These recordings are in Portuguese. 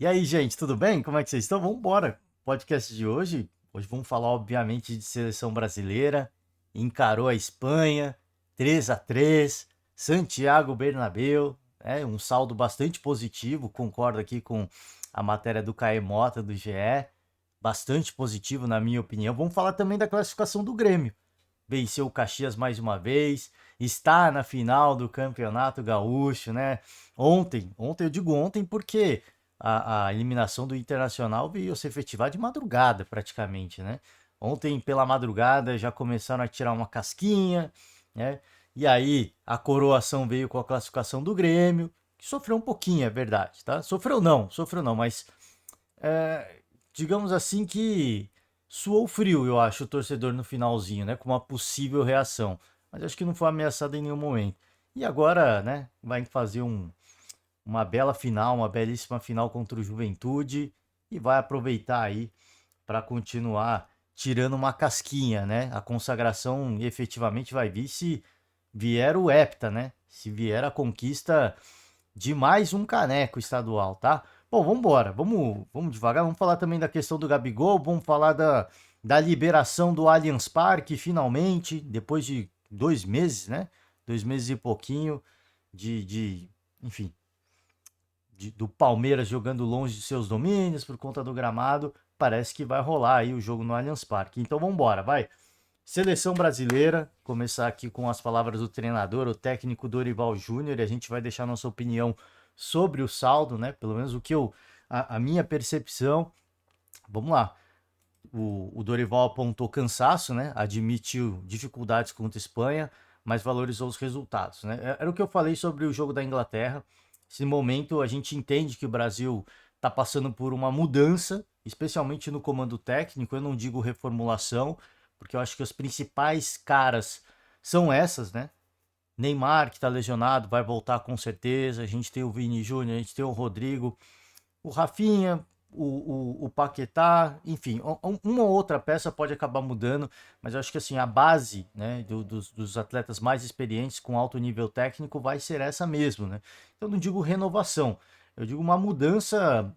E aí, gente, tudo bem? Como é que vocês estão? Vamos embora. Podcast de hoje. Hoje vamos falar, obviamente, de seleção brasileira. Encarou a Espanha, 3-3, Santiago Bernabéu, um saldo bastante positivo. Concordo aqui com a matéria do Caê Mota, do GE. Bastante positivo, na minha opinião. Vamos falar também da classificação do Grêmio. Venceu o Caxias mais uma vez, está na final do Campeonato Gaúcho, né? Ontem eu digo ontem porque a eliminação do Internacional veio se efetivar de madrugada, praticamente, né? Ontem, pela madrugada, já começaram a tirar uma casquinha, né? E aí a coroação veio com a classificação do Grêmio, que sofreu um pouquinho, é verdade, tá? Sofreu não, mas digamos assim que suou frio, eu acho, o torcedor no finalzinho, né? Com uma possível reação. Mas acho que não foi ameaçado em nenhum momento. E agora, né? Vai fazer uma bela final, uma belíssima final contra o Juventude e vai aproveitar aí para continuar tirando uma casquinha, né? A consagração efetivamente vai vir se vier o hepta, né? Se vier a conquista de mais um caneco estadual, tá? Bom, vamos embora, vamos devagar, vamos falar também da questão do Gabigol, vamos falar da liberação do Allianz Parque, finalmente, depois de 2 meses, né? 2 meses e pouquinho enfim, do Palmeiras jogando longe de seus domínios por conta do gramado, parece que vai rolar aí o jogo no Allianz Parque. Então vamos embora, vai. Seleção brasileira, começar aqui com as palavras do treinador, o técnico Dorival Júnior, e a gente vai deixar nossa opinião sobre o saldo, né? Pelo menos a minha percepção. Vamos lá. O Dorival apontou cansaço, né? Admitiu dificuldades contra a Espanha, mas valorizou os resultados, né? Era o que eu falei sobre o jogo da Inglaterra. Nesse momento, a gente entende que o Brasil está passando por uma mudança, especialmente no comando técnico. Eu não digo reformulação, porque eu acho que as principais caras são essas, né? Neymar, que está lesionado, vai voltar com certeza. A gente tem o Vini Júnior, a gente tem o Rodrigo, o Rafinha, o Paquetá, enfim, uma ou outra peça pode acabar mudando, mas eu acho que assim, a base, né, dos atletas mais experientes com alto nível técnico vai ser essa mesmo, né? Então eu não digo renovação, eu digo uma mudança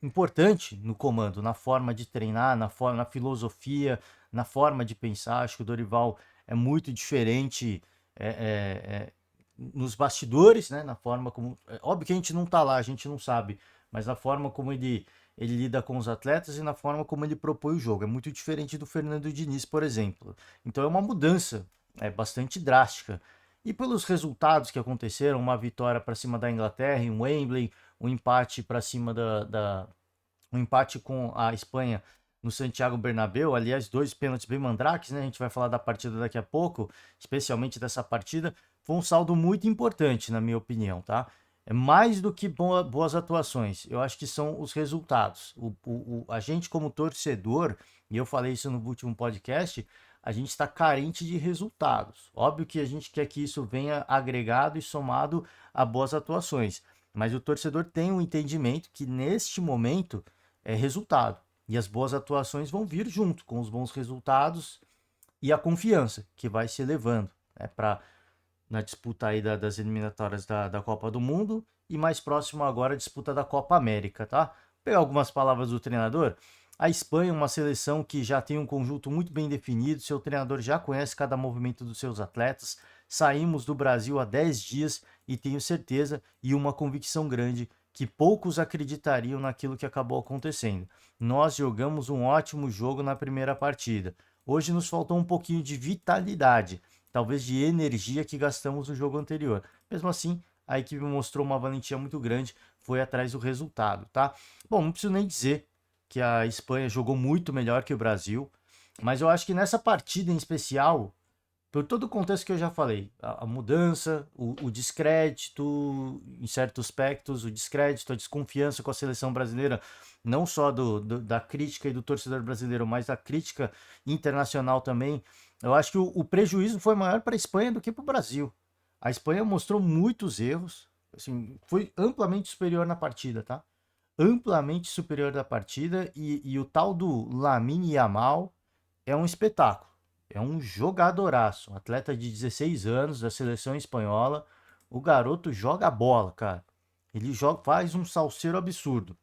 importante no comando, na forma de treinar, na filosofia, na forma de pensar. Acho que o Dorival é muito diferente é, é, é, nos bastidores, né? Na forma como. Óbvio que a gente não tá lá, a gente não sabe, mas na forma como ele lida com os atletas e na forma como ele propõe o jogo. É muito diferente do Fernando Diniz, por exemplo. Então é uma mudança bastante drástica. E pelos resultados que aconteceram, uma vitória para cima da Inglaterra em Wembley, um empate para cima um empate com a Espanha no Santiago Bernabéu, aliás, dois pênaltis bem mandrakes, né? A gente vai falar da partida daqui a pouco, especialmente dessa partida. Foi um saldo muito importante, na minha opinião, tá? É mais do que boas atuações. Eu acho que são os resultados. A gente, como torcedor, e eu falei isso no último podcast, a gente está carente de resultados. Óbvio que a gente quer que isso venha agregado e somado a boas atuações. Mas o torcedor tem um entendimento que neste momento é resultado. E as boas atuações vão vir junto com os bons resultados e a confiança que vai se elevando, né, para na disputa aí das eliminatórias da Copa do Mundo e mais próximo agora a disputa da Copa América, tá? Vou pegar algumas palavras do treinador. A Espanha é uma seleção que já tem um conjunto muito bem definido, seu treinador já conhece cada movimento dos seus atletas. Saímos do Brasil há 10 dias e tenho certeza e uma convicção grande que poucos acreditariam naquilo que acabou acontecendo. Nós jogamos um ótimo jogo na primeira partida. Hoje nos faltou um pouquinho de vitalidade, talvez de energia que gastamos no jogo anterior. Mesmo assim, a equipe mostrou uma valentia muito grande, foi atrás do resultado, tá? Bom, não preciso nem dizer que a Espanha jogou muito melhor que o Brasil, mas eu acho que nessa partida em especial, por todo o contexto que eu já falei, a mudança, o descrédito em certos aspectos, o descrédito, a desconfiança com a seleção brasileira, não só da crítica e do torcedor brasileiro, mas da crítica internacional também. Eu acho que o prejuízo foi maior para a Espanha do que para o Brasil. A Espanha mostrou muitos erros, assim, foi amplamente superior na partida, tá? Amplamente superior da partida e o tal do Lamine Yamal é um espetáculo. É um jogadoraço, um atleta de 16 anos da seleção espanhola. O garoto joga bola, cara. Ele joga, faz um salseiro absurdo.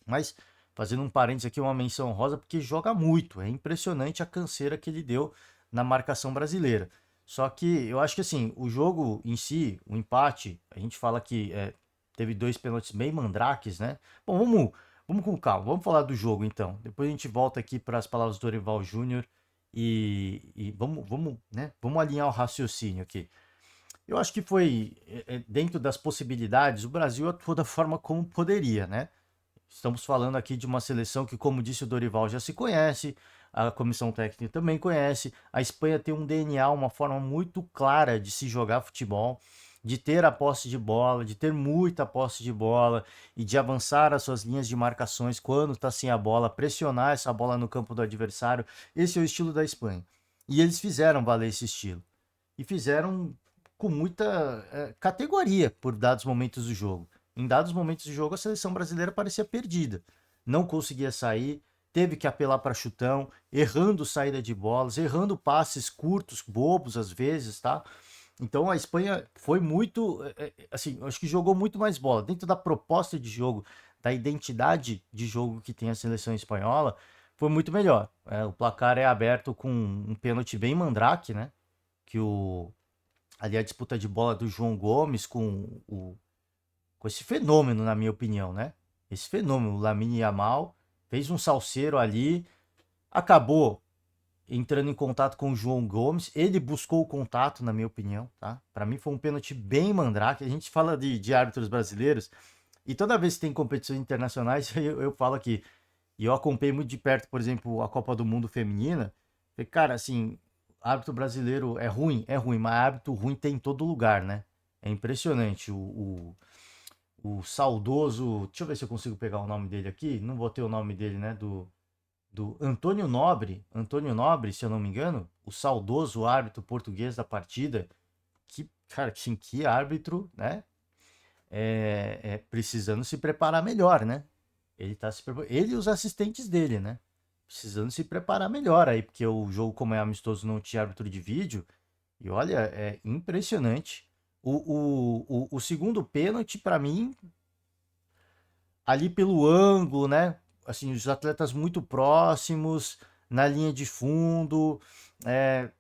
Mas, fazendo um parênteses aqui, uma menção rosa, porque joga muito. É impressionante a canseira que ele deu na marcação brasileira. Só que eu acho que assim, o jogo em si, o empate, a gente fala que teve 2 pênaltis bem mandrakes, né? Bom, vamos com calma, vamos falar do jogo então. Depois a gente volta aqui para as palavras do Dorival Júnior e vamos alinhar o raciocínio aqui. Eu acho que foi dentro das possibilidades, o Brasil atuou da forma como poderia, né? Estamos falando aqui de uma seleção que, como disse o Dorival, já se conhece, a comissão técnica também conhece. A Espanha tem um DNA, uma forma muito clara de se jogar futebol, de ter a posse de bola, de ter muita posse de bola e de avançar as suas linhas de marcações quando está sem a bola, pressionar essa bola no campo do adversário. Esse é o estilo da Espanha. E eles fizeram valer esse estilo. E fizeram com muita categoria por dados momentos do jogo. Em dados momentos do jogo, a seleção brasileira parecia perdida. Não conseguia sair, teve que apelar para chutão, errando saída de bolas, errando passes curtos, bobos às vezes, tá? Então a Espanha foi muito, assim, acho que jogou muito mais bola. Dentro da proposta de jogo, da identidade de jogo que tem a seleção espanhola, foi muito melhor. O placar é aberto com um pênalti bem mandrake, né? Que ali a disputa de bola do João Gomes com esse fenômeno, na minha opinião, né? Esse fenômeno, o Lamine Yamal fez um salseiro ali, acabou entrando em contato com o João Gomes, ele buscou o contato, na minha opinião, tá? Para mim foi um pênalti bem mandrake. A gente fala de árbitros brasileiros e toda vez que tem competições internacionais eu falo aqui, e eu acompanhei muito de perto, por exemplo, a Copa do Mundo feminina. Falei, cara, assim, árbitro brasileiro é ruim, mas árbitro ruim tem em todo lugar, né? É impressionante. O saudoso. Deixa eu ver se eu consigo pegar o nome dele aqui. Não vou ter o nome dele, né? Do Antônio Nobre. Antônio Nobre, se eu não me engano. O saudoso árbitro português da partida. Que, cara, assim, que árbitro, né? Precisando se preparar melhor, né? Ele e os assistentes dele, né? Precisando se preparar melhor aí, porque o jogo, como é amistoso, não tinha árbitro de vídeo. E olha, é impressionante. O segundo pênalti, para mim, ali pelo ângulo, né? Assim, os atletas muito próximos, na linha de fundo. é,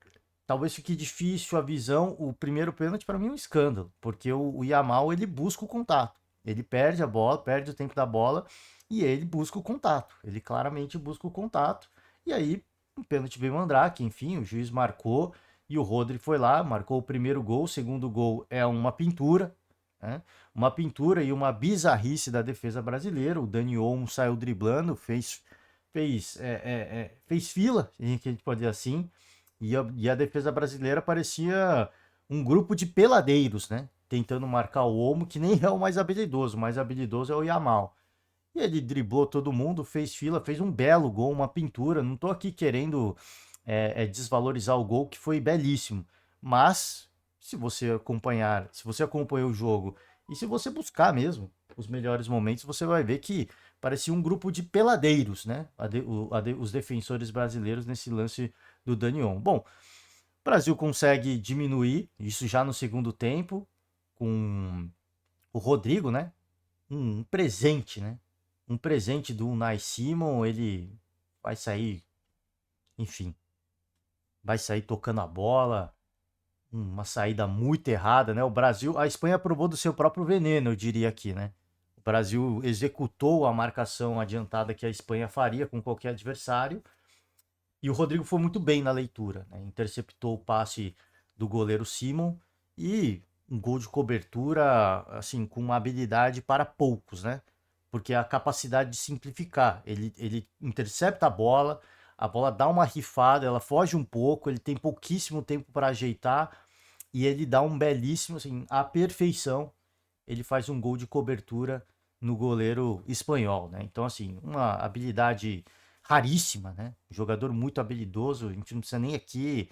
Talvez fique difícil a visão. O primeiro pênalti, para mim, é um escândalo, porque o Yamal ele busca o contato. Ele perde a bola, perde o tempo da bola e ele busca o contato. Ele claramente busca o contato. E aí, um pênalti bem mandrake, enfim, o juiz marcou e o Rodri foi lá, marcou o primeiro gol. O segundo gol é uma pintura, né? Uma pintura e uma bizarrice da defesa brasileira. O Dani Olmo saiu driblando, fez fila, a gente pode dizer assim, e a defesa brasileira parecia um grupo de peladeiros, né? Tentando marcar o Olmo, que nem é o mais habilidoso é o Yamal. E ele driblou todo mundo, fez fila, fez um belo gol, uma pintura. Não tô aqui querendo desvalorizar o gol, que foi belíssimo. Mas, se você acompanhou o jogo e se você buscar mesmo os melhores momentos, você vai ver que parecia um grupo de peladeiros, né? Os defensores brasileiros nesse lance do Daniel. Bom, o Brasil consegue diminuir isso já no segundo tempo com o Rodrigo, né? Um presente, né? Um presente do Unai Simon, ele vai sair, enfim, vai sair tocando a bola, uma saída muito errada, né? A Espanha provou do seu próprio veneno, eu diria aqui, né? O Brasil executou a marcação adiantada que a Espanha faria com qualquer adversário. E o Rodrigo foi muito bem na leitura, né? Interceptou o passe do goleiro Simon e um gol de cobertura, assim, com uma habilidade para poucos, né? Porque a capacidade de simplificar. Ele intercepta a bola dá uma rifada, ela foge um pouco, ele tem pouquíssimo tempo para ajeitar e ele dá um belíssimo, assim, à perfeição, ele faz um gol de cobertura no goleiro espanhol, né? Então, assim, uma habilidade raríssima, né? Um jogador muito habilidoso, a gente não precisa nem aqui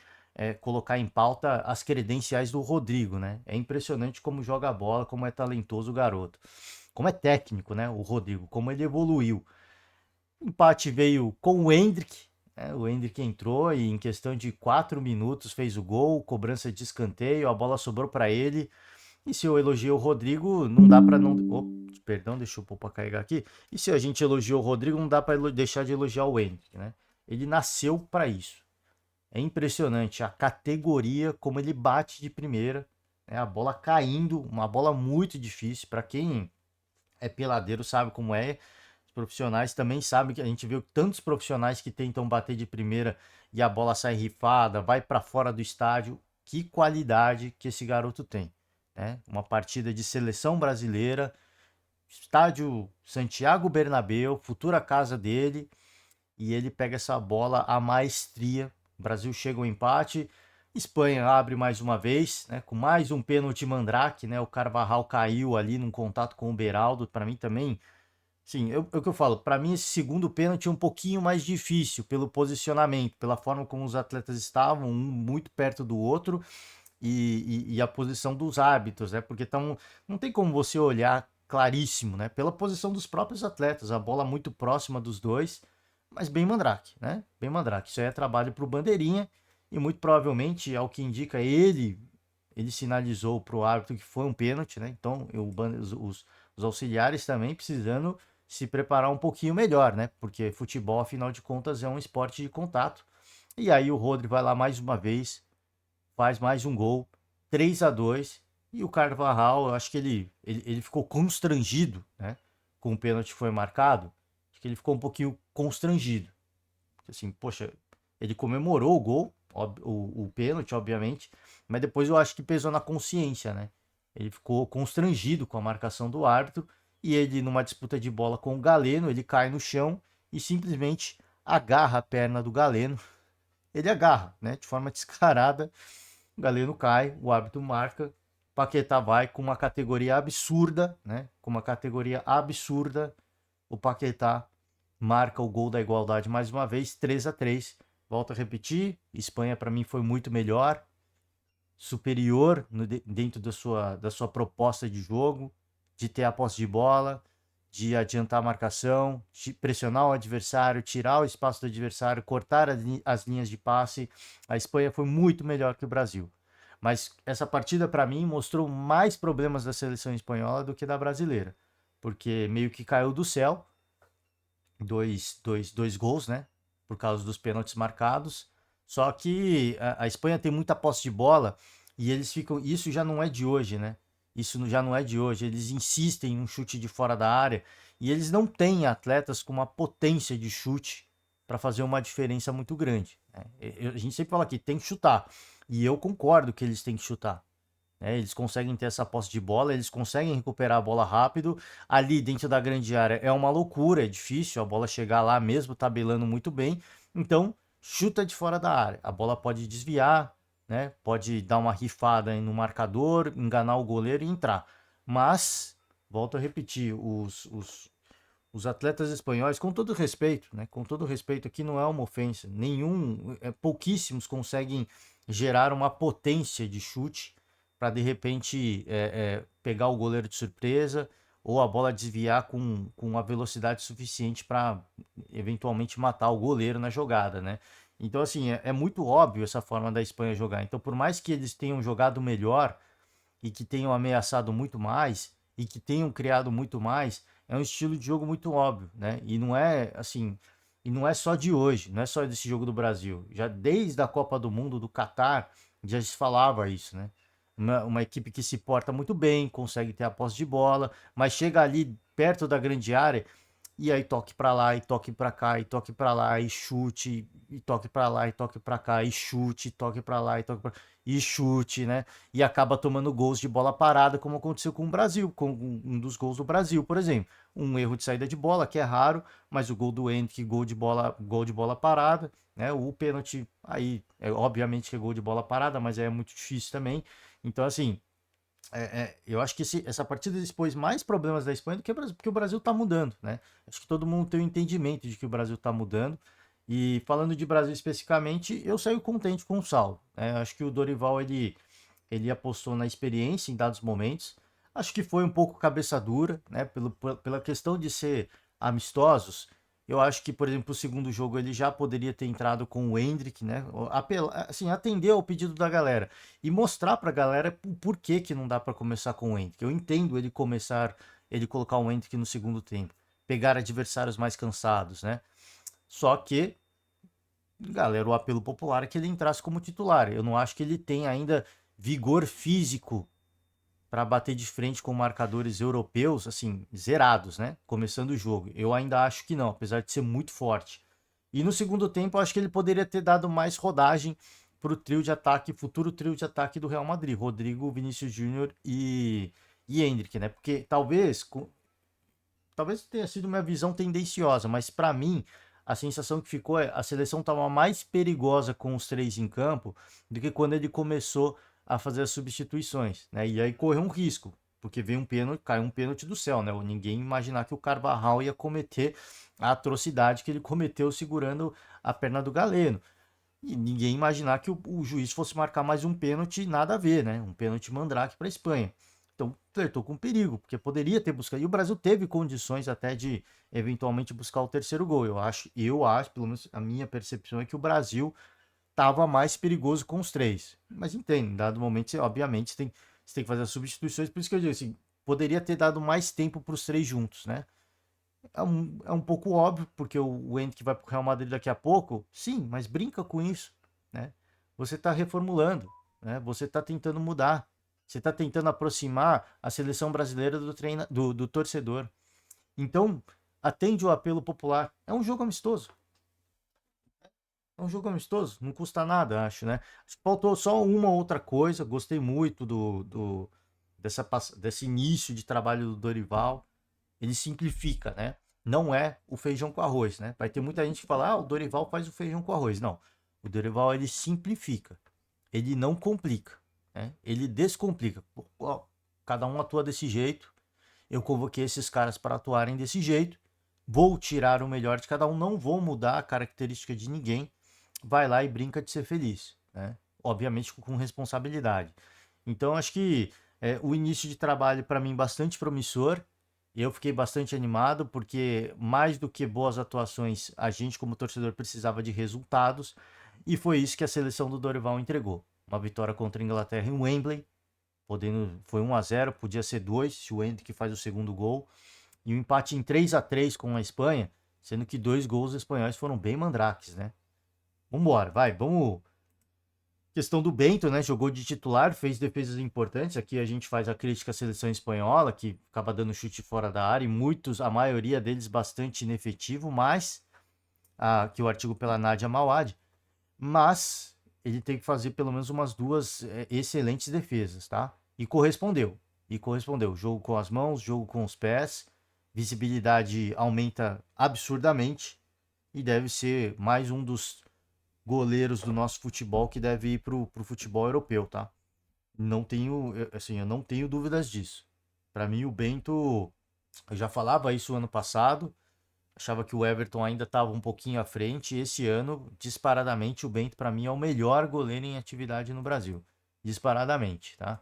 colocar em pauta as credenciais do Rodrigo, né? É impressionante como joga a bola, como é talentoso o garoto. Como é técnico, né? O Rodrigo, como ele evoluiu. O empate veio com o Endrick, né? O Endrick entrou e em questão de 4 minutos fez o gol, cobrança de escanteio, a bola sobrou para ele E se eu elogiei o Rodrigo, não dá pra não. Perdão, deixa eu pôr pra carregar aqui. E se a gente elogiou o Rodrigo, não dá pra deixar de elogiar o Endrick, né? Ele nasceu pra isso. É impressionante a categoria, como ele bate de primeira, né? A bola caindo, uma bola muito difícil. Pra quem é peladeiro sabe como é. Os profissionais também sabem que a gente viu tantos profissionais que tentam bater de primeira e a bola sai rifada, vai pra fora do estádio. Que qualidade que esse garoto tem, né? Uma partida de seleção brasileira, estádio Santiago Bernabéu, futura casa dele, e ele pega essa bola a maestria. O Brasil chega ao empate, Espanha abre mais uma vez, né, com mais um pênalti mandrake, né? O Carvajal caiu ali num contato com o Beraldo, para mim também. Sim, é o que eu falo, para mim esse segundo pênalti é um pouquinho mais difícil pelo posicionamento, pela forma como os atletas estavam, um muito perto do outro e a posição dos árbitros, né? Porque não tem como você olhar claríssimo, né? Pela posição dos próprios atletas, a bola muito próxima dos dois, mas bem mandrake, né? Bem mandrake. Isso aí é trabalho para o Bandeirinha e muito provavelmente, ao que indica ele sinalizou para o árbitro que foi um pênalti, né? Então os auxiliares também precisando se preparar um pouquinho melhor, né? Porque futebol, afinal de contas, é um esporte de contato. E aí o Rodri vai lá mais uma vez, faz mais um gol, 3-2. E o Carvajal, eu acho que ele ficou constrangido, né? Com o pênalti que foi marcado. Acho que ele ficou um pouquinho constrangido. Assim, poxa, ele comemorou o gol, o pênalti, obviamente, mas depois eu acho que pesou na consciência, né? Ele ficou constrangido com a marcação do árbitro e ele, numa disputa de bola com o Galeno, ele cai no chão e simplesmente agarra a perna do Galeno. Ele agarra, né? De forma descarada. O Galeno cai, o árbitro marca. Paquetá vai com uma categoria absurda, né? Com uma categoria absurda. O Paquetá marca o gol da igualdade mais uma vez, 3-3. Volto a repetir, Espanha para mim foi muito melhor, superior dentro da sua proposta de jogo, de ter a posse de bola, de adiantar a marcação, de pressionar o adversário, tirar o espaço do adversário, cortar as linhas de passe. A Espanha foi muito melhor que o Brasil. Mas essa partida, para mim, mostrou mais problemas da seleção espanhola do que da brasileira. Porque meio que caiu do céu dois gols, né? Por causa dos pênaltis marcados. Só que a Espanha tem muita posse de bola e eles ficam. Isso já não é de hoje, né? Isso já não é de hoje. Eles insistem em um chute de fora da área e eles não têm atletas com uma potência de chute para fazer uma diferença muito grande, né? A gente sempre fala aqui, tem que chutar. E eu concordo que eles têm que chutar, né? Eles conseguem ter essa posse de bola, eles conseguem recuperar a bola rápido. Ali dentro da grande área é uma loucura, é difícil a bola chegar lá mesmo tabelando muito bem. Então, chuta de fora da área. A bola pode desviar, né? Pode dar uma rifada no marcador, enganar o goleiro e entrar. Mas, volto a repetir, os atletas espanhóis, com todo respeito, né? Com todo respeito, aqui não é uma ofensa. Pouquíssimos conseguem gerar uma potência de chute para de repente pegar o goleiro de surpresa ou a bola desviar com uma velocidade suficiente para eventualmente matar o goleiro na jogada, né? Então, assim, é muito óbvio essa forma da Espanha jogar. Então, por mais que eles tenham jogado melhor e que tenham ameaçado muito mais e que tenham criado muito mais, é um estilo de jogo muito óbvio, né? E não é assim, e não é só de hoje, não é só desse jogo do Brasil. Já desde a Copa do Mundo do Catar já se falava isso, né? Uma equipe que se porta muito bem, consegue ter a posse de bola, mas chega ali perto da grande área e aí toque para lá, e toque para cá, e toque para lá, e chute, e toque para lá, e toque para cá, e chute, toque para lá, e toque pra... e chute, né? E acaba tomando gols de bola parada, como aconteceu com o Brasil, com um dos gols do Brasil, por exemplo. Um erro de saída de bola, que é raro, mas o gol do Endrick, gol de bola parada, né? O pênalti aí, obviamente que é gol de bola parada, mas é muito difícil também. Então, assim, eu acho que essa partida expôs mais problemas da Espanha do que o Brasil, porque o Brasil está mudando, né? Acho que todo mundo tem o entendimento de que o Brasil está mudando. E falando de Brasil especificamente, eu saio contente com o saldo, né? Acho que o Dorival ele apostou na experiência em dados momentos. Acho que foi um pouco cabeça dura, né? Pela questão de ser amistosos. Eu acho que, por exemplo, o segundo jogo ele já poderia ter entrado com o Endrick, né? Assim, atender ao pedido da galera e mostrar pra galera o porquê que não dá pra começar com o Endrick. Eu entendo ele colocar o Endrick no segundo tempo, pegar adversários mais cansados, né? Só que, galera, o apelo popular é que ele entrasse como titular. Eu não acho que ele tem ainda vigor físico para bater de frente com marcadores europeus, assim, zerados, né? Começando o jogo. Eu ainda acho que não, apesar de ser muito forte. E no segundo tempo, eu acho que ele poderia ter dado mais rodagem para o trio de ataque, futuro trio de ataque do Real Madrid, Rodrigo, Vinícius Júnior e Endrick, né? Porque talvez tenha sido uma visão tendenciosa, mas para mim a sensação que ficou é a seleção estava mais perigosa com os três em campo do que quando ele começou a fazer as substituições, né? E aí correu um risco, porque veio um pênalti, caiu um pênalti do céu, né? Ninguém imaginar que o Carvajal ia cometer a atrocidade que ele cometeu segurando a perna do Galeno. E ninguém imaginar que o juiz fosse marcar mais um pênalti, nada a ver, né? Um pênalti mandrake para a Espanha. Então, flertou com perigo, porque poderia ter buscado. E o Brasil teve condições até de eventualmente buscar o terceiro gol. Eu acho, pelo menos a minha percepção é que o Brasil estava mais perigoso com os três. Mas entende, em dado momento, obviamente, você tem que fazer as substituições. Por isso que eu digo assim, poderia ter dado mais tempo para os três juntos, né? É um pouco óbvio, porque o Endrick vai para o Real Madrid daqui a pouco. Sim, mas brinca com isso, né? Você está reformulando, né? Você está tentando mudar. Você está tentando aproximar a seleção brasileira do torcedor. Então, atende o apelo popular. É um jogo amistoso. É um jogo amistoso. Não custa nada, acho, né? Acho que faltou só uma outra coisa. Gostei muito desse início de trabalho do Dorival. Ele simplifica, né? Não é o feijão com arroz, né? Vai ter muita gente que fala, o Dorival faz o feijão com arroz. Não, o Dorival ele simplifica, ele não complica, né? Ele descomplica. Ó, cada um atua desse jeito. Eu convoquei esses caras para atuarem desse jeito. Vou tirar o melhor de cada um, não vou mudar a característica de ninguém. Vai lá e brinca de ser feliz, né? Obviamente com responsabilidade. Então acho que o início de trabalho para mim bastante promissor. Eu fiquei bastante animado porque mais do que boas atuações, a gente como torcedor precisava de resultados e foi isso que a seleção do Dorival entregou. Uma vitória contra a Inglaterra em Wembley, foi 1-0, podia ser 2 se o Endrick faz o segundo gol, e um empate em 3-3 com a Espanha, sendo que 2 gols espanhóis foram bem mandrakes, né? Vambora, vamos. Questão do Bento, né? Jogou de titular, fez defesas importantes. Aqui a gente faz a crítica à seleção espanhola, que acaba dando chute fora da área, e a maioria deles bastante inefetivo, mas que o artigo pela Nadia Mawad, mas ele tem que fazer pelo menos umas duas excelentes defesas, tá? E correspondeu. E correspondeu. Jogo com as mãos, jogo com os pés, visibilidade aumenta absurdamente e deve ser mais um dos goleiros do nosso futebol que deve ir pro futebol europeu, tá? Não tenho, assim, eu não tenho dúvidas disso. Para mim, o Bento, eu já falava isso ano passado, achava que o Everton ainda estava um pouquinho à frente. Esse ano, disparadamente, o Bento para mim é o melhor goleiro em atividade no Brasil, disparadamente, tá?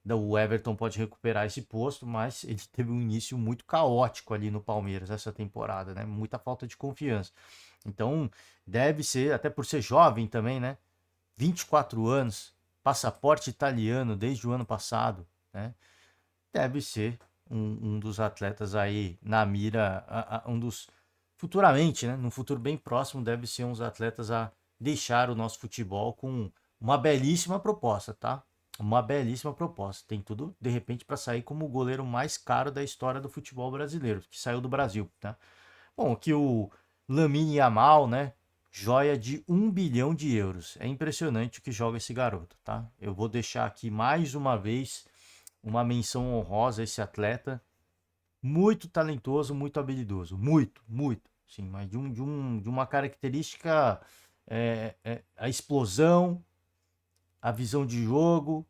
O Everton pode recuperar esse posto, mas ele teve um início muito caótico ali no Palmeiras essa temporada, né? Muita falta de confiança. Então, deve ser, até por ser jovem também, né? 24 anos, passaporte italiano desde o ano passado, né? Deve ser um dos atletas aí na mira, um dos futuramente, né? Num futuro bem próximo, deve ser uns atletas a deixar o nosso futebol com uma belíssima proposta, tá? Uma belíssima proposta. Tem tudo, de repente, para sair como o goleiro mais caro da história do futebol brasileiro, que saiu do Brasil, tá? Bom, que o Lamine Yamal, né? Joia de 1 bilhão de euros. É impressionante o que joga esse garoto, tá? Eu vou deixar aqui mais uma vez uma menção honrosa a esse atleta. Muito talentoso, muito habilidoso. Muito, muito. Sim, mas de uma característica, a explosão, a visão de jogo,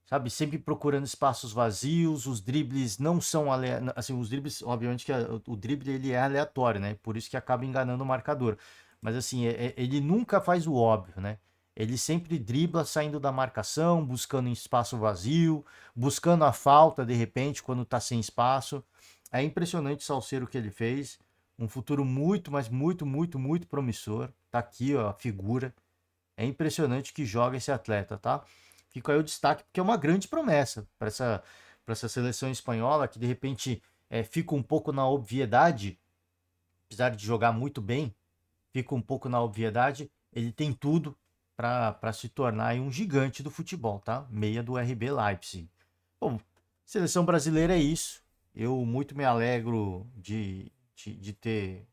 sabe? Sempre procurando espaços vazios, os dribles não são assim, os dribles, obviamente que o drible ele é aleatório, né? Por isso que acaba enganando o marcador. Mas assim, ele nunca faz o óbvio, né? Ele sempre dribla saindo da marcação, buscando espaço vazio, buscando a falta de repente quando tá sem espaço. É impressionante o salseiro que ele fez. Um futuro muito, mas muito, muito, muito promissor. Tá aqui, ó, a figura. É impressionante que joga esse atleta, tá? Fica aí o destaque, porque é uma grande promessa para essa seleção espanhola, que de repente fica um pouco na obviedade, apesar de jogar muito bem, fica um pouco na obviedade. Ele tem tudo para se tornar aí um gigante do futebol, tá? Meia do RB Leipzig. Bom, seleção brasileira é isso. Eu muito me alegro de ter,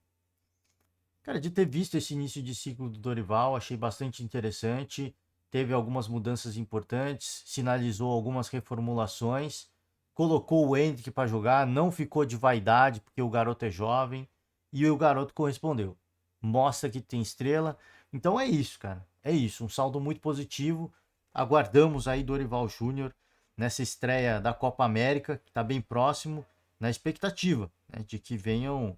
cara, de ter visto esse início de ciclo do Dorival, achei bastante interessante. Teve algumas mudanças importantes, sinalizou algumas reformulações, colocou o Endrick para jogar, não ficou de vaidade porque o garoto é jovem e o garoto correspondeu. Mostra que tem estrela. Então é isso, cara. É isso, um saldo muito positivo. Aguardamos aí Dorival Júnior nessa estreia da Copa América, que está bem próximo, na expectativa, né, de que venham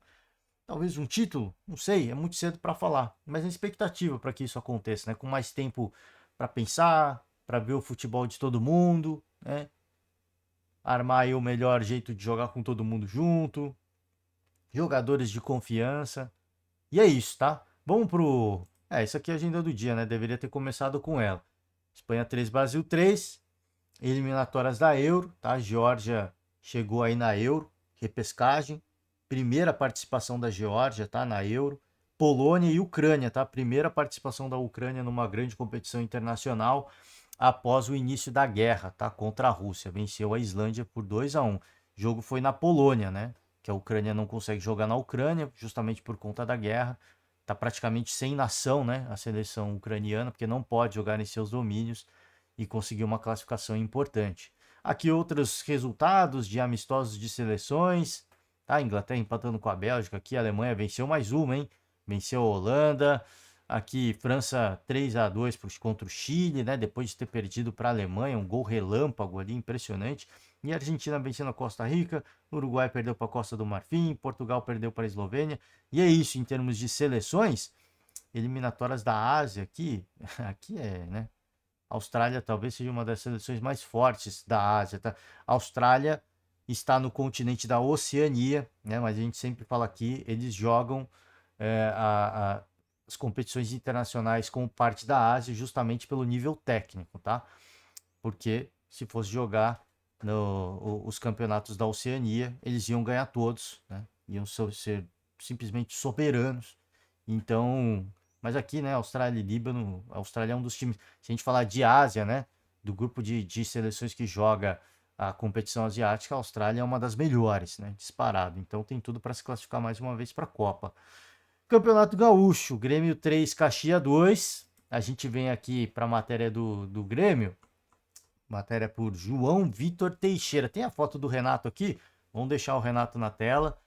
talvez um título, não sei, é muito cedo para falar, mas a expectativa para que isso aconteça, né? Com mais tempo para pensar, para ver o futebol de todo mundo, né? Armar aí o melhor jeito de jogar com todo mundo junto, jogadores de confiança. E é isso, tá? Vamos pro. Isso aqui é a agenda do dia, né? Deveria ter começado com ela. Espanha 3, Brasil 3, eliminatórias da Euro, tá? Geórgia chegou aí na Euro, repescagem, primeira participação da Geórgia, tá? Na Euro. Polônia e Ucrânia, tá? Primeira participação da Ucrânia numa grande competição internacional após o início da guerra, tá? Contra a Rússia. Venceu a Islândia por 2-1. O jogo foi na Polônia, né? Que a Ucrânia não consegue jogar na Ucrânia, justamente por conta da guerra. Tá praticamente sem nação, né? A seleção ucraniana, porque não pode jogar em seus domínios e conseguiu uma classificação importante. Aqui outros resultados de amistosos de seleções. A Inglaterra empatando com a Bélgica. Aqui a Alemanha venceu mais uma, hein? Venceu a Holanda. Aqui França 3-2 contra o Chile, né? Depois de ter perdido para a Alemanha, um gol relâmpago ali, impressionante. E a Argentina vencendo a Costa Rica, o Uruguai perdeu para a Costa do Marfim, Portugal perdeu para a Eslovênia. E é isso em termos de seleções, eliminatórias da Ásia aqui, aqui é, né? A Austrália talvez seja uma das seleções mais fortes da Ásia, tá? A Austrália está no continente da Oceania, né? Mas a gente sempre fala aqui, eles jogam as competições internacionais como parte da Ásia justamente pelo nível técnico, tá? Porque se fosse jogar os campeonatos da Oceania, eles iam ganhar todos, né? Iam ser simplesmente soberanos. Então, mas aqui, né, Austrália e Líbano, a Austrália é um dos times, se a gente falar de Ásia, né, do grupo de seleções que joga a competição asiática, a Austrália é uma das melhores, né, disparado. Então tem tudo para se classificar mais uma vez para a Copa. Campeonato Gaúcho, Grêmio 3, Caxias 2. A gente vem aqui para a matéria do Grêmio. Matéria por João Vitor Teixeira. Tem a foto do Renato aqui. Vamos deixar o Renato na tela,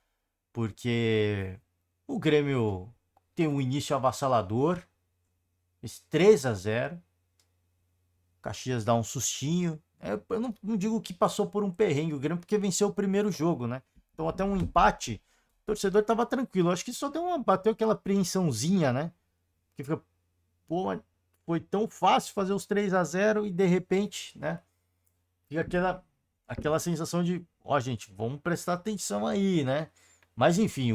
porque o Grêmio tem um início avassalador. Esse 3-0. Caxias dá um sustinho. Eu não digo que passou por um perrengue o Grêmio, porque venceu o primeiro jogo, né? Então até um empate, o torcedor estava tranquilo. Acho que só bateu aquela apreensãozinha, né? Que fica, pô, foi tão fácil fazer os 3-0 e de repente, né? Fica aquela sensação de, ó, gente, vamos prestar atenção aí, né? Mas enfim,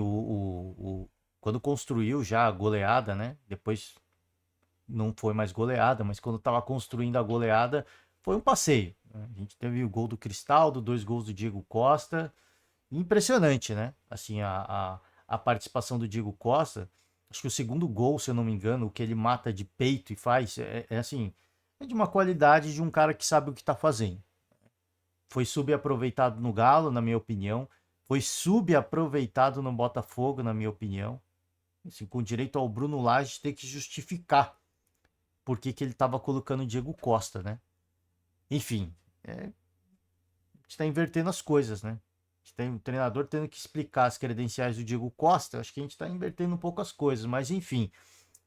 quando construiu já a goleada, né? Depois não foi mais goleada, mas quando estava construindo a goleada, foi um passeio, né? A gente teve o gol do Cristaldo, 2 gols do Diego Costa. Impressionante, né? Assim, a participação do Diego Costa. Acho que o segundo gol, se eu não me engano, o que ele mata de peito e faz, assim, é de uma qualidade de um cara que sabe o que está fazendo. Foi subaproveitado no Galo, na minha opinião. Foi subaproveitado no Botafogo, na minha opinião. Assim, com direito ao Bruno Lage ter que justificar por que ele estava colocando o Diego Costa, né? Enfim, a gente está invertendo as coisas, né? A gente tem um treinador tendo que explicar as credenciais do Diego Costa. Acho que a gente está invertendo um pouco as coisas, mas enfim,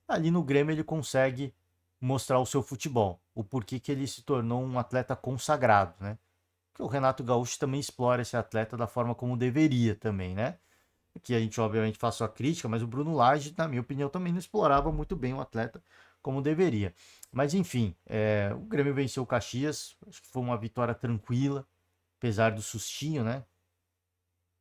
ali no Grêmio ele consegue mostrar o seu futebol, o porquê que ele se tornou um atleta consagrado, né? Que o Renato Gaúcho também explora esse atleta da forma como deveria também, né? Que a gente obviamente faz sua crítica, mas o Bruno Lage, na minha opinião, também não explorava muito bem o atleta como deveria. Mas enfim, o Grêmio venceu o Caxias, acho que foi uma vitória tranquila, apesar do sustinho, né?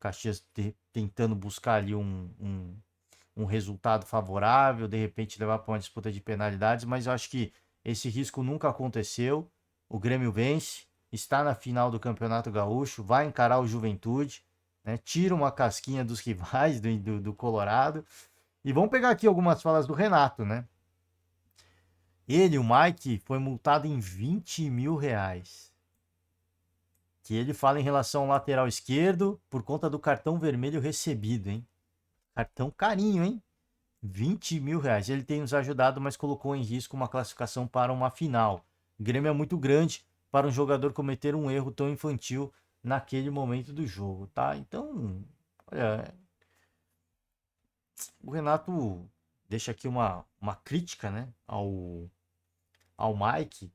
Caxias tentando buscar ali um resultado favorável, de repente levar para uma disputa de penalidades, mas eu acho que esse risco nunca aconteceu. O Grêmio vence, está na final do Campeonato Gaúcho, vai encarar o Juventude, né? Tira uma casquinha dos rivais do Colorado. E vamos pegar aqui algumas falas do Renato, né? Ele, o Mike, foi multado em 20 mil reais. Que ele fala em relação ao lateral esquerdo por conta do cartão vermelho recebido, hein? Cartão carinho, hein? 20 mil reais. Ele tem nos ajudado, mas colocou em risco uma classificação para uma final. O Grêmio é muito grande para um jogador cometer um erro tão infantil naquele momento do jogo, tá? Então, olha, o Renato deixa aqui uma crítica, né, ao Mike.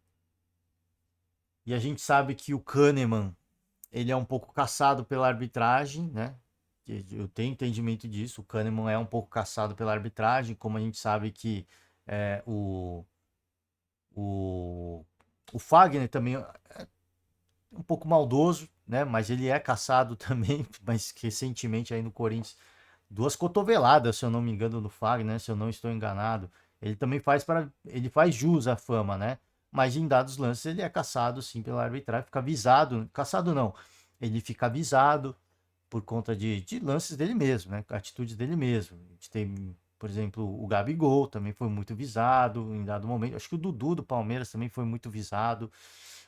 E a gente sabe que o Kahneman, ele é um pouco caçado pela arbitragem, né? Eu tenho entendimento disso. O Kahneman é um pouco caçado pela arbitragem, como a gente sabe que é, o, o Fagner também é um pouco maldoso, né? Mas ele é caçado também, mas recentemente aí no Corinthians, duas cotoveladas, se eu não me engano, no Fagner, né? Se eu não estou enganado. Ele também ele faz jus à fama, né? Mas em dados lances ele é caçado sim pela arbitragem, fica avisado, caçado não, ele fica avisado por conta de lances dele mesmo, né? Atitudes dele mesmo. A gente tem, por exemplo, o Gabigol também foi muito visado em dado momento. Acho que o Dudu do Palmeiras também foi muito visado.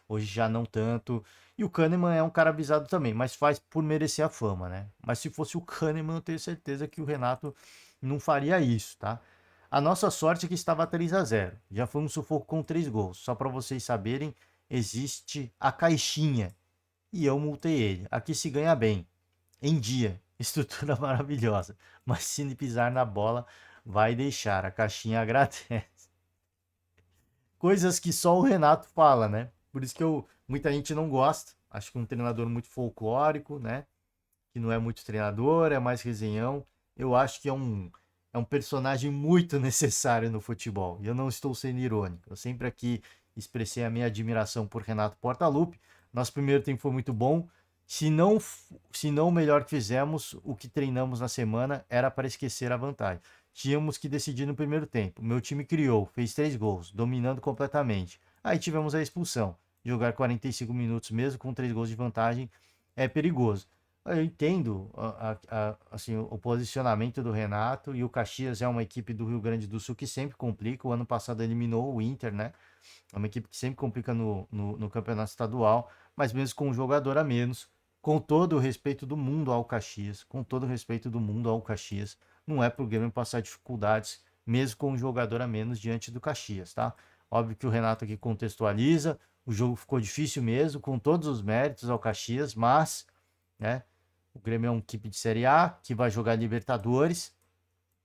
Hoje já não tanto. E o Kahneman é um cara avisado também, mas faz por merecer a fama, né? Mas se fosse o Kahneman, eu tenho certeza que o Renato não faria isso, tá? A nossa sorte é que estava 3-0. Já foi um sufoco com 3 gols. Só para vocês saberem, existe a caixinha. E eu multei ele. Aqui se ganha bem em dia. Estrutura maravilhosa. Mas se pisar na bola, vai deixar. A caixinha agradece. Coisas que só o Renato fala, né? Por isso que muita gente não gosta. Acho que um treinador muito folclórico, né? Que não é muito treinador, é mais resenhão. Eu acho que é um personagem muito necessário no futebol. E eu não estou sendo irônico. Eu sempre aqui expressei a minha admiração por Renato Portaluppi. Nosso primeiro tempo foi muito bom. Se não o melhor que fizemos, o que treinamos na semana era para esquecer a vantagem. Tínhamos que decidir no primeiro tempo. Meu time criou, fez 3 gols, dominando completamente. Aí tivemos a expulsão. Jogar 45 minutos mesmo com 3 gols de vantagem é perigoso. Eu entendo assim, o posicionamento do Renato, e o Caxias é uma equipe do Rio Grande do Sul que sempre complica. O ano passado eliminou o Inter, né? É uma equipe que sempre complica no campeonato estadual, mas mesmo com um jogador a menos, com todo o respeito do mundo ao Caxias, com todo o respeito do mundo ao Caxias, não é pro Grêmio passar dificuldades, mesmo com um jogador a menos diante do Caxias, tá? Óbvio que o Renato aqui contextualiza, o jogo ficou difícil mesmo, com todos os méritos ao Caxias, mas, né, o Grêmio é uma equipe de Série A que vai jogar Libertadores,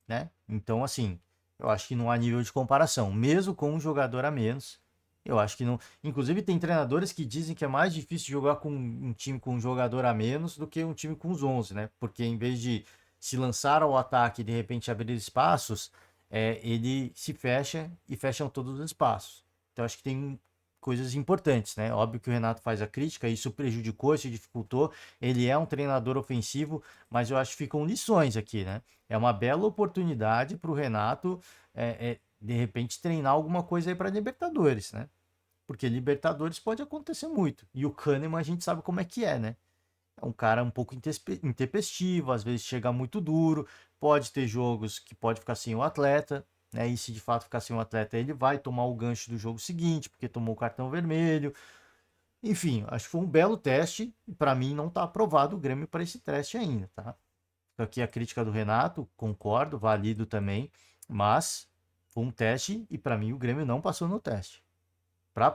né? Então, assim, eu acho que não há nível de comparação, mesmo com um jogador a menos. Eu acho que não. Inclusive, tem treinadores que dizem que é mais difícil jogar com um time com um jogador a menos do que um time com os 11, né? Porque em vez de se lançar ao ataque e de repente abrir espaços, ele se fecha e fecham todos os espaços. Então, acho que tem coisas importantes, né? Óbvio que o Renato faz a crítica, isso prejudicou, isso dificultou. Ele é um treinador ofensivo, mas eu acho que ficam lições aqui, né? É uma bela oportunidade para o Renato, de repente, treinar alguma coisa aí para Libertadores, né? Porque Libertadores pode acontecer muito. E o Kahneman a gente sabe como é que é, né? É um cara um pouco intempestivo, às vezes chega muito duro, pode ter jogos que pode ficar sem o atleta, né? E se de fato ficar sem o atleta, ele vai tomar o gancho do jogo seguinte, porque tomou o cartão vermelho. Enfim, acho que foi um belo teste e para mim não está aprovado o Grêmio para esse teste ainda, tá? Aqui a crítica do Renato, concordo, valido também, mas foi um teste e para mim o Grêmio não passou no teste.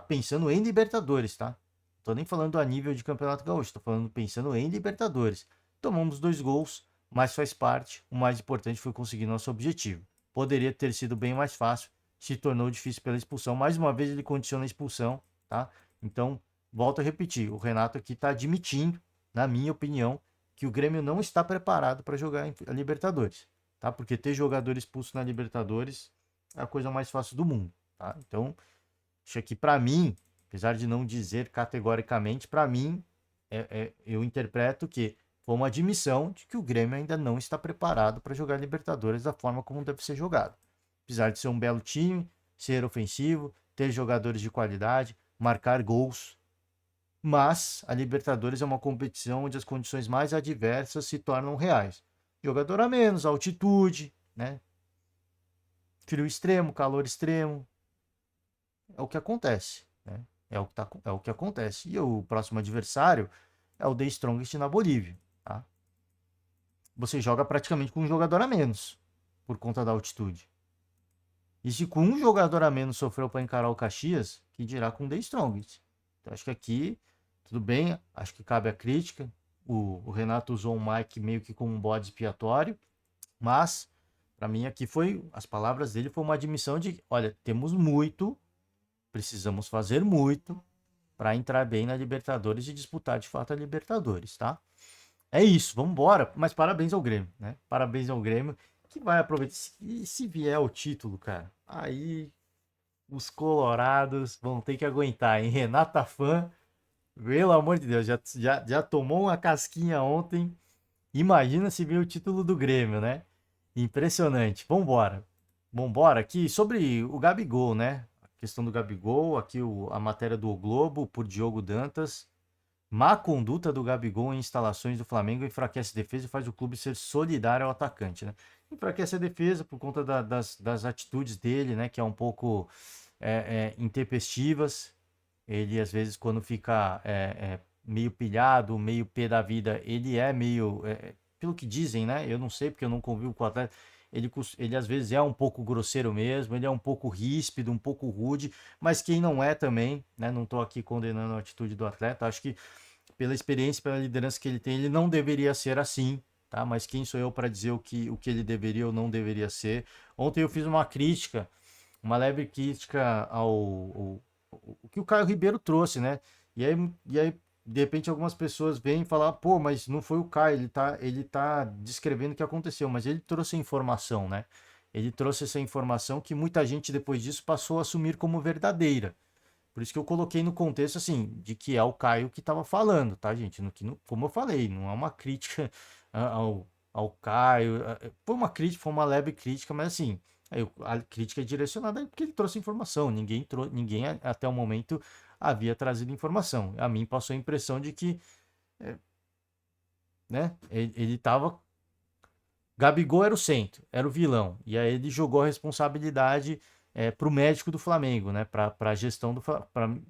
Pensando em Libertadores, tá? Tô nem falando a nível de Campeonato Gaúcho, tô falando pensando em Libertadores. Tomamos 2 gols, mas faz parte. O mais importante foi conseguir nosso objetivo. Poderia ter sido bem mais fácil, se tornou difícil pela expulsão. Mais uma vez ele condiciona a expulsão, tá? Então, volto a repetir, o Renato aqui está admitindo, na minha opinião, que o Grêmio não está preparado para jogar a Libertadores, tá? Porque ter jogador expulso na Libertadores é a coisa mais fácil do mundo, tá? Então, acho que para mim, apesar de não dizer categoricamente, para mim, eu interpreto que foi uma admissão de que o Grêmio ainda não está preparado para jogar Libertadores da forma como deve ser jogado. Apesar de ser um belo time, ser ofensivo, ter jogadores de qualidade, marcar gols. Mas a Libertadores é uma competição onde as condições mais adversas se tornam reais. Jogador a menos, altitude, né? Frio extremo, calor extremo. É o que acontece, né? É o que acontece. E o próximo adversário é o The Strongest na Bolívia, tá? Você joga praticamente com um jogador a menos por conta da altitude. E se com um jogador a menos sofreu para encarar o Caxias, que dirá com o The Strongest. Então acho que aqui, tudo bem, acho que cabe a crítica. O Renato usou o Mike meio que como um bode expiatório, mas para mim aqui foi, as palavras dele foi uma admissão de, olha, temos muito, precisamos fazer muito para entrar bem na Libertadores e disputar de fato a Libertadores, tá? É isso, vamos embora. Mas parabéns ao Grêmio, né? Parabéns ao Grêmio, que vai aproveitar. E se vier o título, cara, aí os colorados vão ter que aguentar, hein? Renata Fã, pelo amor de Deus, já tomou uma casquinha ontem. Imagina se vier o título do Grêmio, né? Impressionante. Vambora. Vambora. Aqui sobre o Gabigol, né? A questão do Gabigol, aqui a matéria do O Globo, por Diogo Dantas. Má conduta do Gabigol em instalações do Flamengo enfraquece a defesa e faz o clube ser solidário ao atacante, né? Enfraquece a defesa por conta das atitudes dele, né? Que é um pouco intempestivas. Ele, às vezes, quando fica meio pilhado, meio pé da vida, ele é meio... pelo que dizem, né? Eu não sei porque eu não convivo com o atleta. Ele às vezes é um pouco grosseiro mesmo, ele é um pouco ríspido, um pouco rude, mas quem não é também, né? Não estou aqui condenando a atitude do atleta, acho que pela experiência, pela liderança que ele tem, ele não deveria ser assim, tá? Mas quem sou eu para dizer o que ele deveria ou não deveria ser? Ontem eu fiz uma crítica, uma leve crítica o que o Caio Ribeiro trouxe, né? E aí, de repente, algumas pessoas vêm falar, pô, mas não foi o Caio, ele tá descrevendo o que aconteceu, mas ele trouxe a informação, né? Ele trouxe essa informação que muita gente depois disso passou a assumir como verdadeira. Por isso que eu coloquei no contexto assim, de que é o Caio que estava falando, tá, gente? Como eu falei, não é uma crítica ao Caio. Foi uma crítica, foi uma leve crítica, mas assim, a crítica é direcionada porque ele trouxe informação. Ninguém até o momento havia trazido informação. A mim passou a impressão de que, né, ele estava. Gabigol era o centro, era o vilão. E aí ele jogou a responsabilidade para o médico do Flamengo, né? Para a gestão do Flamengo.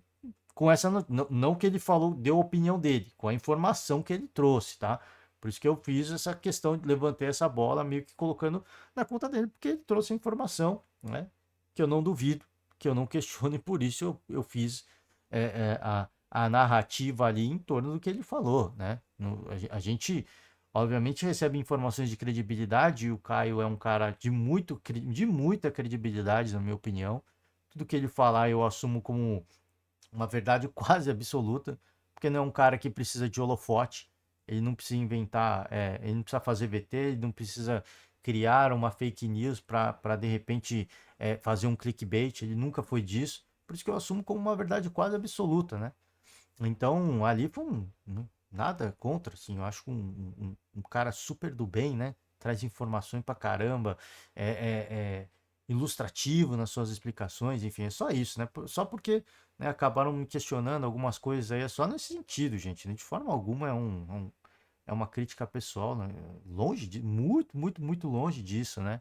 Com essa. Não que ele falou, deu a opinião dele, com a informação que ele trouxe, tá? Por isso que eu fiz essa questão, levantei essa bola meio que colocando na conta dele, porque ele trouxe a informação, né? Que eu não duvido, que eu não questiono, e por isso eu fiz a narrativa ali em torno do que ele falou, né? A gente, obviamente, recebe informações de credibilidade, e o Caio é um cara de muita credibilidade, na minha opinião. Tudo que ele falar eu assumo como uma verdade quase absoluta, porque não é um cara que precisa de holofote, ele não precisa inventar, ele não precisa fazer VT, ele não precisa criar uma fake news para de repente fazer um clickbait, ele nunca foi disso, por isso que eu assumo como uma verdade quase absoluta, né? Então ali foi nada contra, assim, eu acho um cara super do bem, né? Traz informações pra caramba, ilustrativo nas suas explicações, enfim, é só isso, né? Só porque né, acabaram me questionando algumas coisas aí, é só nesse sentido, gente, né? De forma alguma é uma crítica pessoal, né? Longe de, muito, muito, muito longe disso, né?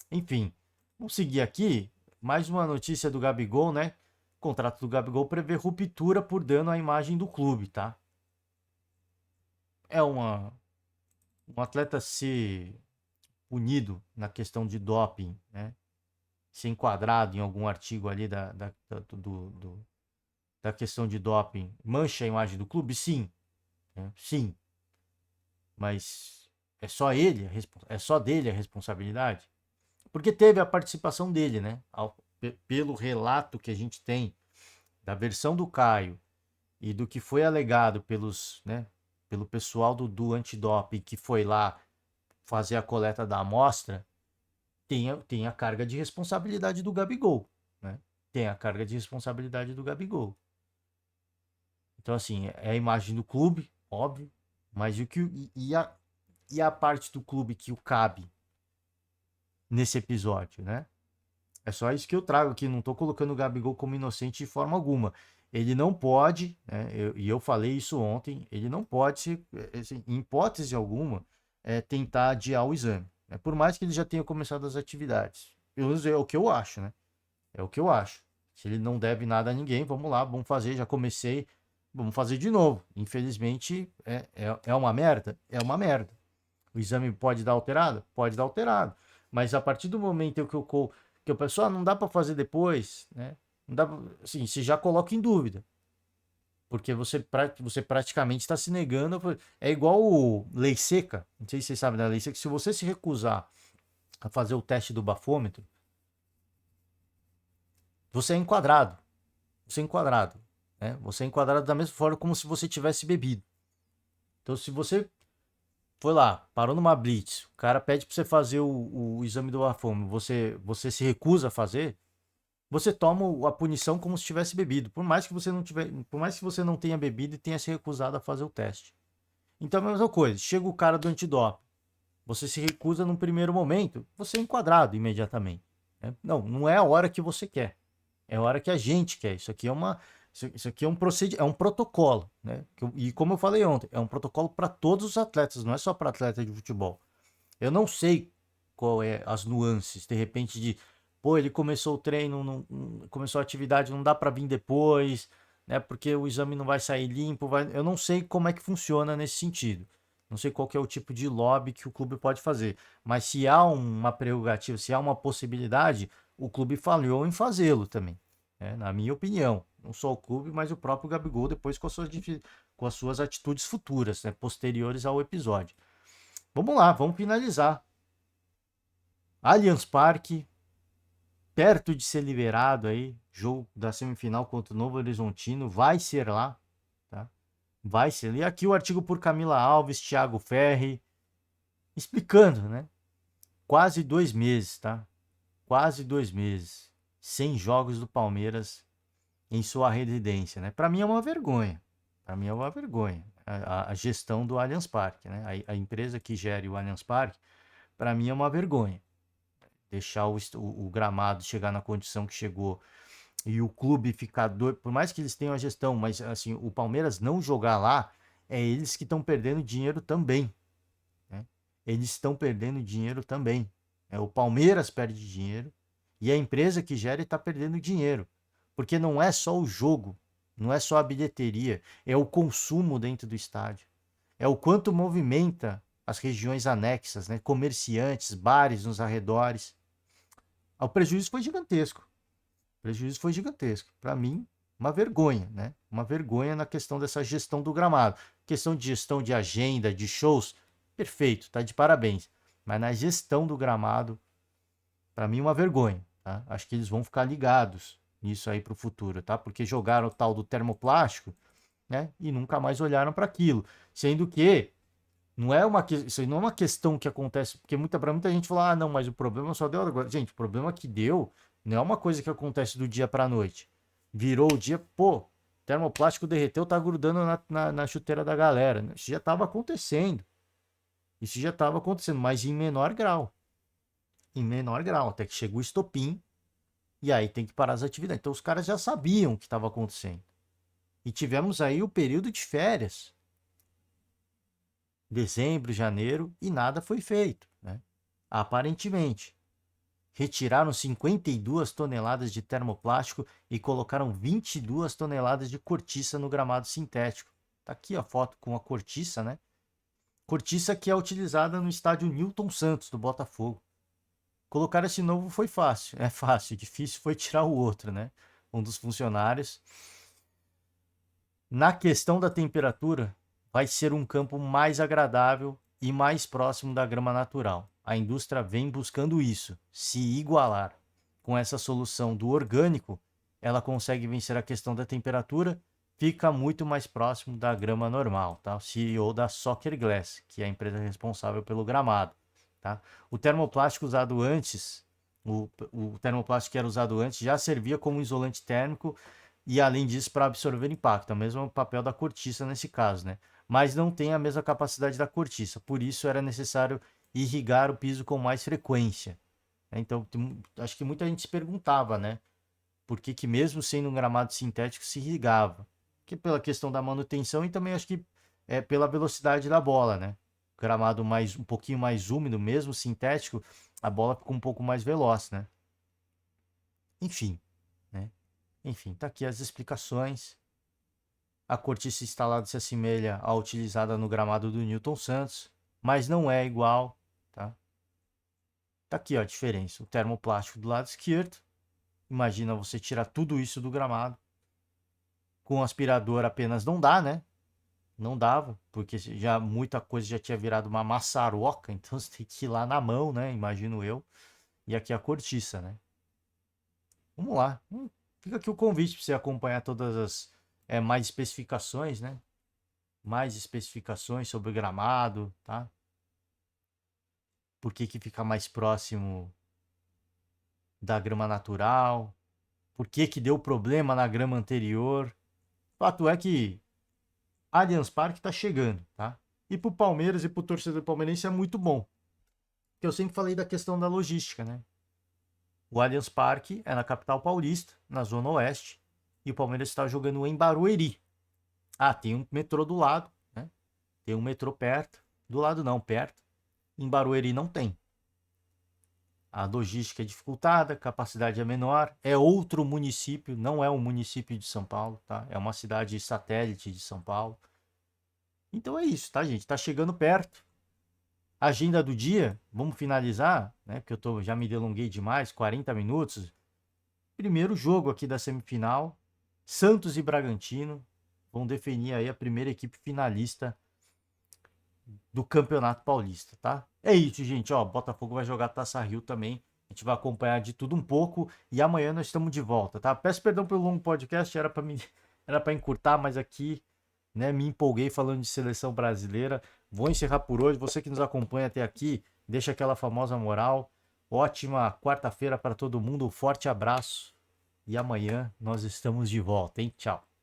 Enfim, vamos seguir aqui. Mais uma notícia do Gabigol, né? O contrato do Gabigol prevê ruptura por dano à imagem do clube, tá? É um atleta ser punido na questão de doping, né? Ser enquadrado em algum artigo ali da questão de doping, mancha a imagem do clube? Sim, né? Sim, mas é só dele a responsabilidade? Porque teve a participação dele, né? Pelo relato que a gente tem da versão do Caio e do que foi alegado pelo pessoal do antidoping que foi lá fazer a coleta da amostra, tem a carga de responsabilidade do Gabigol, né? Tem a carga de responsabilidade do Gabigol. Então, assim, é a imagem do clube, óbvio, Mas e a parte do clube que o cabe nesse episódio, né? É só isso que eu trago aqui. Não tô colocando o Gabigol como inocente de forma alguma. Ele não pode, né, e eu falei isso ontem, ele não pode, assim, em hipótese alguma, tentar adiar o exame, né? Por mais que ele já tenha começado as atividades. Pelo menos é o que eu acho, né? É o que eu acho. Se ele não deve nada a ninguém, vamos lá, vamos fazer. Já comecei, vamos fazer de novo. Infelizmente, é uma merda? É uma merda. O exame pode dar alterado? Pode dar alterado. Mas a partir do momento que o pessoal não dá para fazer depois, né? Não dá, assim, se já coloca em dúvida. Porque você praticamente está se negando. É igual o lei seca. Não sei se vocês sabem da lei seca. Se você se recusar a fazer o teste do bafômetro, você é enquadrado. Você é enquadrado. Né? Você é enquadrado da mesma forma como se você tivesse bebido. Então, se você foi lá, parou numa blitz, o cara pede para você fazer o exame do bafômetro, você se recusa a fazer, você toma a punição como se tivesse bebido, por mais que você não tenha bebido e tenha se recusado a fazer o teste. Então é a mesma coisa, chega o cara do antidoping, você se recusa num primeiro momento, você é enquadrado imediatamente. Né? Não, não é a hora que você quer. É a hora que a gente quer. Isso aqui é é um protocolo, né? E como eu falei ontem, é um protocolo para todos os atletas, não é só para atleta de futebol. Eu não sei qual é as nuances, de repente pô, ele começou o treino, começou a atividade, não dá para vir depois, né? Porque o exame não vai sair limpo, eu não sei como é que funciona nesse sentido. Não sei qual que é o tipo de lobby que o clube pode fazer, mas se há uma prerrogativa, se há uma possibilidade, o clube falhou em fazê-lo também, né? Na minha opinião. Não só o clube, mas o próprio Gabigol depois com as suas atitudes futuras, né? Posteriores ao episódio. Vamos lá, vamos finalizar. Allianz Parque, perto de ser liberado aí, jogo da semifinal contra o Novo Horizontino, vai ser lá, tá? Vai ser. E aqui o artigo por Camila Alves, Thiago Ferri, explicando, né? Quase 2 meses, tá? Quase 2 meses sem jogos do Palmeiras em sua residência, né? Para mim é uma vergonha. Para mim é uma vergonha a gestão do Allianz Parque, né? A empresa que gere o Allianz Parque, para mim é uma vergonha. Deixar o gramado chegar na condição que chegou e o clube ficar doido, por mais que eles tenham a gestão, mas assim, o Palmeiras não jogar lá, é eles que estão perdendo dinheiro também, né? Eles estão perdendo dinheiro também. O Palmeiras perde dinheiro e a empresa que gera está perdendo dinheiro, porque não é só o jogo, não é só a bilheteria, é o consumo dentro do estádio, é o quanto movimenta as regiões anexas, né? Comerciantes, bares nos arredores. O prejuízo foi gigantesco. O prejuízo foi gigantesco. Para mim, uma vergonha, né? Uma vergonha na questão dessa gestão do gramado. Questão de gestão de agenda, de shows, perfeito, tá de parabéns. Mas na gestão do gramado, para mim, uma vergonha, tá? Acho que eles vão ficar ligados nisso aí para o futuro, tá? Porque jogaram o tal do termoplástico, né? E nunca mais olharam para aquilo. Sendo que isso não é uma questão que acontece, porque para muita gente fala, ah, não, mas o problema só deu agora. Gente, o problema que deu não é uma coisa que acontece do dia para noite. Virou o dia, pô, termoplástico derreteu, tá grudando na chuteira da galera. Isso já estava acontecendo. Isso já estava acontecendo, mas em menor grau. Em menor grau, até que chegou o estopim e aí tem que parar as atividades. Então os caras já sabiam o que estava acontecendo. E tivemos aí o período de férias, dezembro, janeiro, e nada foi feito, né? Aparentemente. Retiraram 52 toneladas de termoplástico e colocaram 22 toneladas de cortiça no gramado sintético. Tá aqui a foto com a cortiça, né? Cortiça que é utilizada no estádio Newton Santos, do Botafogo. Colocar esse novo foi fácil. É fácil, difícil foi tirar o outro, né? Um dos funcionários. Na questão da temperatura, vai ser um campo mais agradável e mais próximo da grama natural. A indústria vem buscando isso, se igualar. Com essa solução do orgânico, ela consegue vencer a questão da temperatura, fica muito mais próximo da grama normal, tá? O CEO da Soccer Glass, que é a empresa responsável pelo gramado, tá? O termoplástico usado antes, o termoplástico que era usado antes já servia como isolante térmico e além disso para absorver impacto, é o mesmo papel da cortiça nesse caso, né? mas não tem a mesma capacidade da cortiça. Por isso era necessário irrigar o piso com mais frequência. Então, acho que muita gente se perguntava, né? Por que que mesmo sendo um gramado sintético se irrigava? Que pela questão da manutenção e também acho que pela velocidade da bola, né? Gramado um pouquinho mais úmido, mesmo sintético, a bola fica um pouco mais veloz, né? Enfim, né? Enfim, tá aqui as explicações. A cortiça instalada se assemelha à utilizada no gramado do Newton Santos, mas não é igual, tá? Tá aqui ó, a diferença. O termoplástico do lado esquerdo. Imagina você tirar tudo isso do gramado. Com o aspirador apenas não dá, né? Não dava, porque já muita coisa já tinha virado uma maçaroca, então você tem que ir lá na mão, né? Imagino eu. E aqui a cortiça, né? Vamos lá. Fica aqui o convite para você acompanhar todas as mais especificações, né? Mais especificações sobre o gramado, tá? Por que que fica mais próximo da grama natural? Por que que deu problema na grama anterior? Fato é que Allianz Parque tá chegando, tá? E pro Palmeiras e pro torcedor palmeirense é muito bom. Que eu sempre falei da questão da logística, né? O Allianz Parque é na capital paulista, na zona oeste, e o Palmeiras está jogando em Barueri. Ah, tem um metrô do lado, né? Tem um metrô perto. Do lado não, perto. Em Barueri não tem. A logística é dificultada, a capacidade é menor. É outro município, não é um município de São Paulo, tá? É uma cidade satélite de São Paulo. Então é isso, tá, gente? Tá chegando perto. Agenda do dia, vamos finalizar, né? Porque já me delonguei demais, 40 minutos. Primeiro jogo aqui da semifinal, Santos e Bragantino vão definir aí a primeira equipe finalista do Campeonato Paulista, tá? É isso, gente, ó, Botafogo vai jogar Taça Rio também. A gente vai acompanhar de tudo um pouco e amanhã nós estamos de volta, tá? Peço perdão pelo longo podcast, era para me era para encurtar, mas aqui, né, me empolguei falando de seleção brasileira. Vou encerrar por hoje. Você que nos acompanha até aqui, deixa aquela famosa moral. Ótima quarta-feira para todo mundo. Um forte abraço. E amanhã nós estamos de volta, hein? Tchau.